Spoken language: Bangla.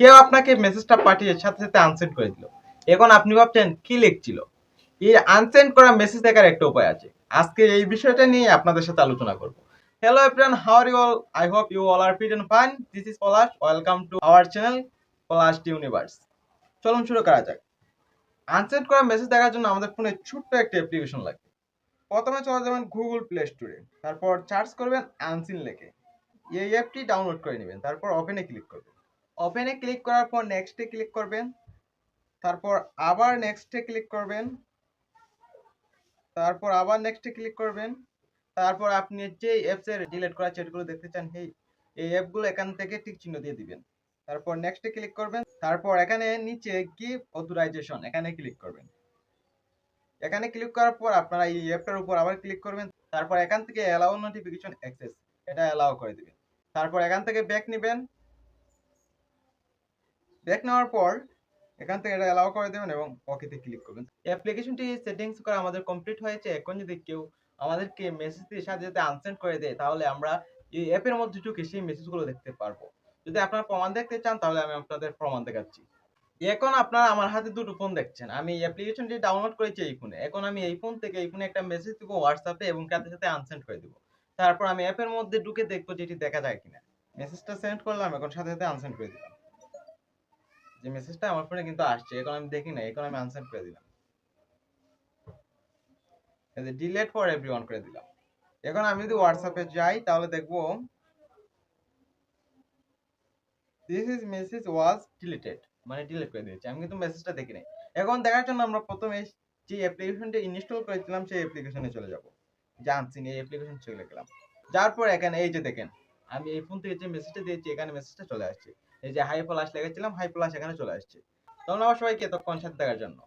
কেউ আপনাকে মেসেজটা পাঠিয়ে সাথে সাথে আনসেন্ড করে দিল। এখন আপনি ভাবছেন কি লিখছিল। এই আনসেন্ড করা মেসেজ দেখার একটা উপায় আছে। আজকে এই বিষয়টা নিয়ে আপনাদের সাথে আলোচনা করব। Hello everyone, how are you all? I hope you all are fit and fine. This is Palash. Welcome to our channel Palash universe. চলুন শুরু করা যাক। আনসেন্ড করা মেসেজ দেখার জন্য আমাদের ফোনে ছোট্ট একটা অ্যাপ্লিকেশন লাগবে। প্রথমে চলে যাবেন গুগল প্লে স্টোরে, তারপর সার্চ করবেন আনসিন লেখে। এই অ্যাপটি ডাউনলোড করে নেবেন, তারপর ওপেনে ক্লিক করবেন। ওপেনে ক্লিক করার পর নেক্সটে ক্লিক করবেন, তারপর আবার নেক্সটে ক্লিক করবেন, তারপর আবার নেক্সটে ক্লিক করবেন। তারপর আপনি যে অ্যাপসের ডিলিট করা চ্যাটগুলো দেখতে চান, এই অ্যাপগুলো এখান থেকে টিক চিহ্ন দিয়ে দিবেন। তারপর নেক্সটে ক্লিক করবেন, তারপর এখানে নিচে গিভ অথরাইজেশন এখানে ক্লিক করবেন। এখানে ক্লিক করার পর আপনারা এই অ্যাপটার উপর আবার ক্লিক করবেন। তারপর এখান থেকে অ্যালাউ নোটিফিকেশন অ্যাক্সেস এটা অ্যালাউ করে দিবেন। তারপর এখান থেকে ব্যাক নেবেন। ব্যাক নেওয়ার পর এখান থেকে এটা অ্যালাউ করে দেবেন এবং ওকেতে ক্লিক করবেন। অ্যাপ্লিকেশনটি সেটিংস করা আমাদের কমপ্লিট হয়েছে। এখন যদি কেউ আমাদেরকে মেসেজ দিয়ে সাথে সাথে আনসেন্ড করে দেয়, তাহলে আমরা এই অ্যাপের মধ্যে ঢুকে সেই মেসেজগুলো দেখতে পারবো। যদি আপনারা প্রমাণ দেখতে চান, তাহলে আমি আপনাদের প্রমাণ দেখাচ্ছি। এখন আপনারা আমার হাতে দুটো ফোন দেখছেন। আমি এই অ্যাপ্লিকেশনটি ডাউনলোড করেছি এই ফোনে। এখন আমি এই ফোন থেকে এই ফোনে একটা মেসেজ দিব হোয়াটসঅ্যাপে এবং সাথে সাথে আনসেন্ড করে দিব। তারপর আমি অ্যাপের মধ্যে ঢুকে দেখবো যে এটি দেখা যায় কিনা। মেসেজটা সেন্ড করলাম, এখন সাথে সাথে আনসেন্ড করে দিলাম। যে মেসেজটা আমার ফোনে কিন্তু আসছে, এখন আমি দেখি না, এখন আমি আনসেন্ড করে দিলাম। এই যে ডিলিট ফর এভরিওয়ান করে দিলাম। এখন আমি যদি হোয়াটসঅ্যাপে যাই, তাহলে দেখবো this is message was deleted, মানে ডিলিট করে দিয়েছে। আমি কিন্তু মেসেজটা দেখি নাই। এখন দেখার জন্য আমরা প্রথমে যে অ্যাপ্লিকেশনটা ইনস্টল করেছিলাম সেই অ্যাপ্লিকেশনে চলে যাব। জানছি এই অ্যাপ্লিকেশন চলে গেলাম। যার পর এখানে এই যে দেখেন, আমি এই ফোন থেকে যে মেসেজটা দিয়েছি এখানে মেসেজটা চলে আসছে। এই যে হাই প্লাস লিখেছিলাম, হাই প্লাস এখানে চলে আসছে। ধন্যবাদ সবাইকে এতক্ষণ সাথে দেখার জন্য।